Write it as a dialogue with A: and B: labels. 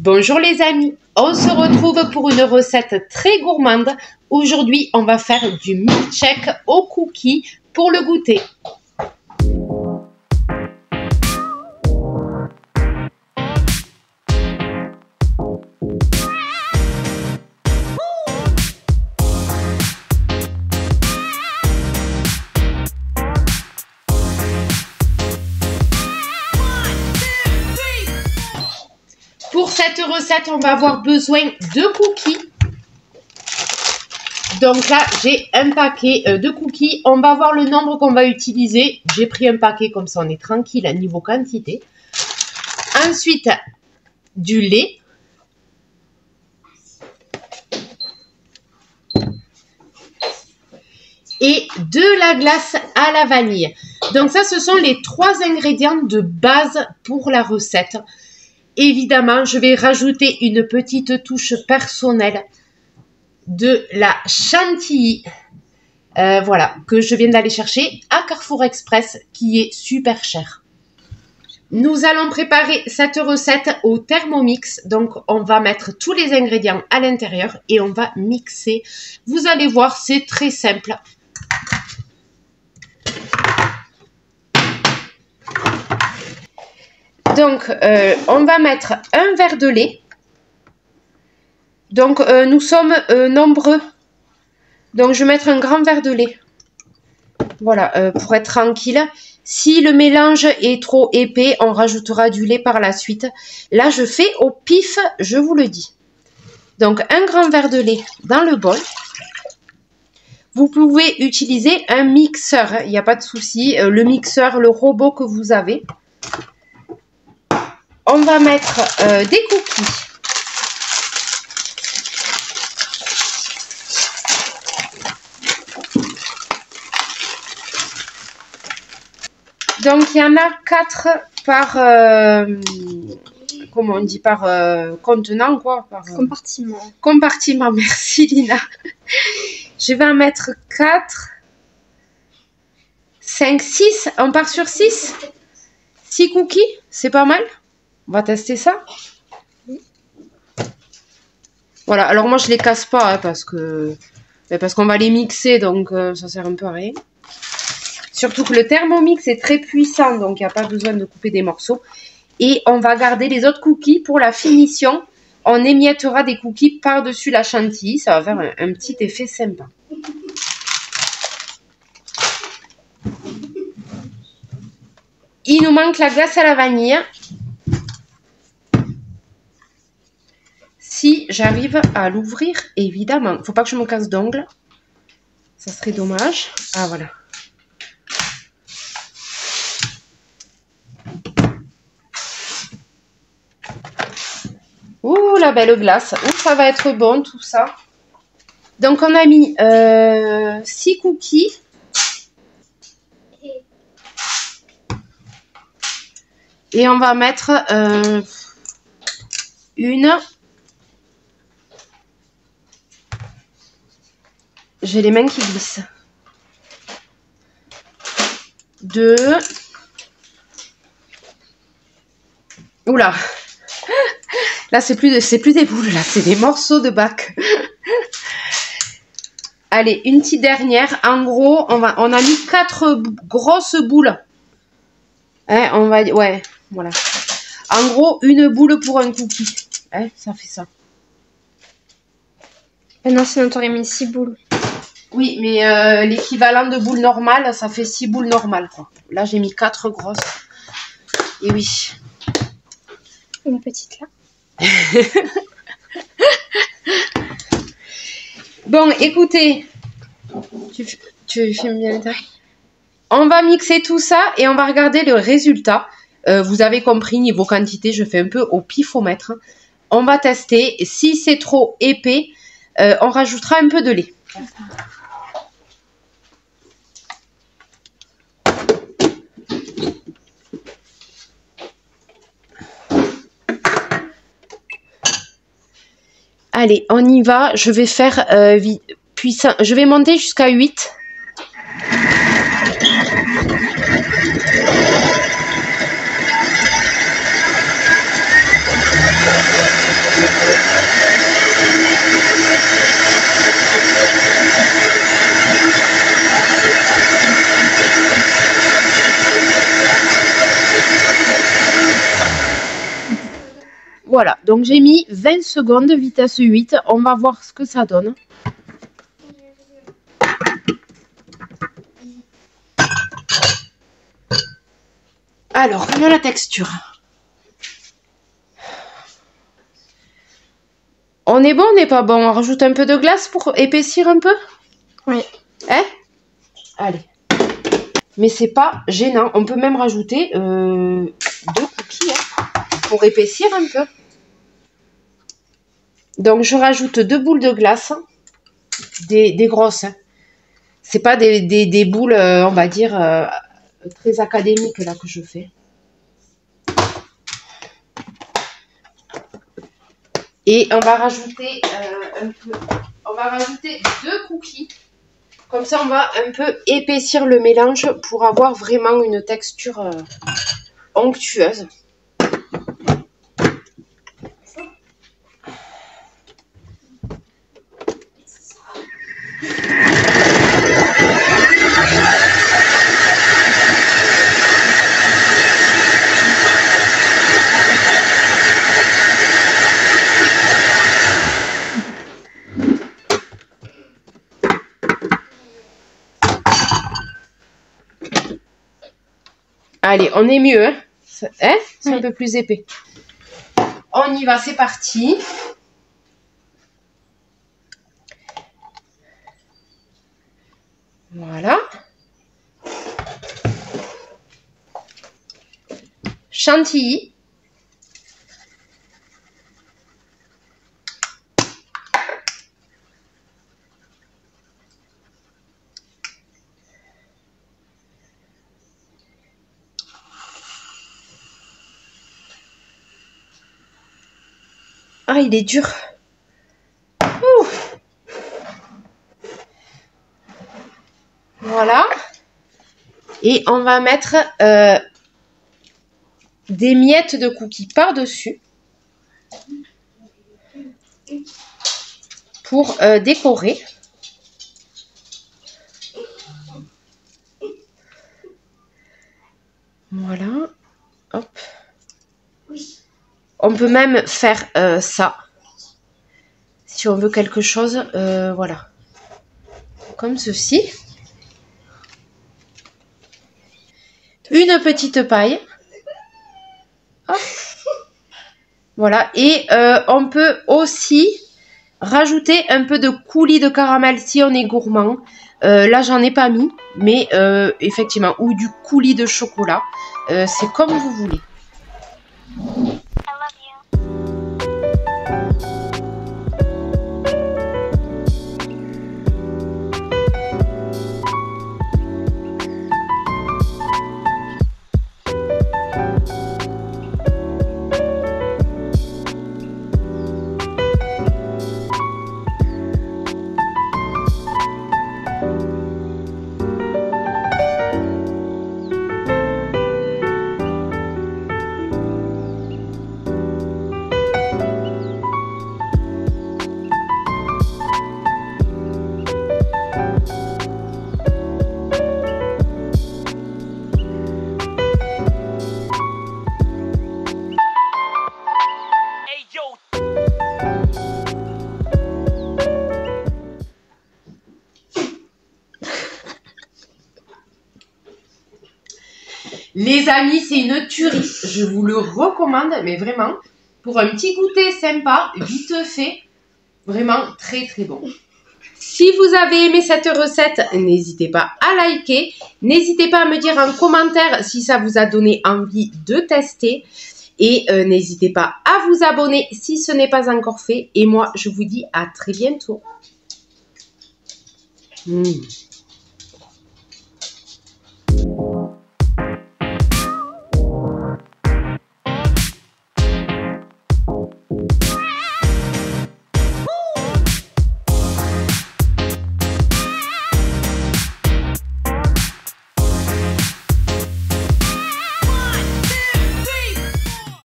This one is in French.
A: Bonjour les amis, on se retrouve pour une recette très gourmande. Aujourd'hui, on va faire du milkshake aux cookies pour le goûter. Pour cette recette, on va avoir besoin de cookies. Donc là, j'ai un paquet de cookies. On va voir le nombre qu'on va utiliser. J'ai pris un paquet, comme ça on est tranquille à niveau quantité. Ensuite, du lait. Et de la glace à la vanille. Donc ça, ce sont les 3 ingrédients de base pour la recette. Évidemment, je vais rajouter une petite touche personnelle de la chantilly, voilà, que je viens d'aller chercher à Carrefour Express, qui est super cher. Nous allons préparer cette recette au Thermomix. Donc, on va mettre tous les ingrédients à l'intérieur et on va mixer. Vous allez voir, c'est très simple. Donc, on va mettre un verre de lait. Donc, nous sommes nombreux. Donc, je vais mettre un grand verre de lait. Voilà, pour être tranquille. Si le mélange est trop épais, on rajoutera du lait par la suite. Là, je fais au pif, je vous le dis. Donc, un grand verre de lait dans le bol. Vous pouvez utiliser un mixeur, il n'y a pas de souci. Le mixeur, le robot que vous avez. On va mettre des cookies. Donc, il y en a 4 par, comment on dit, par contenant, quoi. Par,
B: compartiment.
A: Compartiment, merci Lina. Je vais en mettre 4, 5, 6. On part sur 6. 6 cookies, c'est pas mal. On va tester ça. Voilà, alors moi je les casse pas hein, parce qu'on va les mixer, donc ça sert un peu à rien. Surtout que le Thermomix est très puissant, donc il n'y a pas besoin de couper des morceaux. Et on va garder les autres cookies pour la finition. On émiettera des cookies par-dessus la chantilly, ça va faire un petit effet sympa. Il nous manque la glace à la vanille. Si j'arrive à l'ouvrir, évidemment. Il ne faut pas que je me casse d'ongles. Ça serait dommage. Ah, voilà. Ouh, la belle glace. Ouh, ça va être bon, tout ça. Donc, on a mis 6 cookies. Et on va mettre une... J'ai les mains qui glissent. 2. Oula. Là, c'est plus des boules, là, c'est des morceaux de bac. Allez, une petite dernière. En gros, on a mis 4 grosses boules. Hein, on va, ouais, voilà. En gros, une boule pour un cookie. Hein, ça fait ça.
B: Ah non, sinon t'aurais mis 6 boules.
A: Oui, mais l'équivalent de boule normale, ça fait 6 boules normales, quoi. Là, j'ai mis 4 grosses. Et oui.
B: Une petite là.
A: Bon, écoutez. Tu filmes bien l'intérieur. On va mixer tout ça et on va regarder le résultat. Vous avez compris, niveau quantité, je fais un peu au pifomètre. On va tester. Si c'est trop épais, on rajoutera un peu de lait. Allez, on y va. Je vais faire puissant. Je vais monter jusqu'à 8. Voilà, donc j'ai mis 20 secondes, vitesse 8. On va voir ce que ça donne. Alors, voilà la texture. On est bon, on n'est pas bon? On rajoute un peu de glace pour épaissir un peu?
B: Oui.
A: Hein? Allez. Mais c'est pas gênant. On peut même rajouter 2 cookies pour épaissir un peu. Donc, je rajoute 2 boules de glace. Des grosses. C'est pas des boules, on va dire, très académiques là que je fais. Et on va rajouter on va rajouter 2 cookies. Comme ça, on va un peu épaissir le mélange pour avoir vraiment une texture onctueuse. Allez, on est mieux, hein? C'est un peu plus épais. On y va, c'est parti. Voilà. Chantilly. Ah, il est dur. Ouh. Voilà. Et on va mettre des miettes de cookies par-dessus pour décorer. Voilà. Hop. On peut même faire ça. Si on veut quelque chose, voilà. Comme ceci. Une petite paille. Hop. Voilà. Et on peut aussi rajouter un peu de coulis de caramel si on est gourmand. Là, j'en ai pas mis. Mais effectivement, ou du coulis de chocolat. C'est comme vous voulez. Les amis, c'est une tuerie. Je vous le recommande, mais vraiment, pour un petit goûter sympa, vite fait, vraiment très très bon. Si vous avez aimé cette recette, n'hésitez pas à liker. N'hésitez pas à me dire en commentaire si ça vous a donné envie de tester. Et n'hésitez pas à vous abonner si ce n'est pas encore fait. Et moi, je vous dis à très bientôt.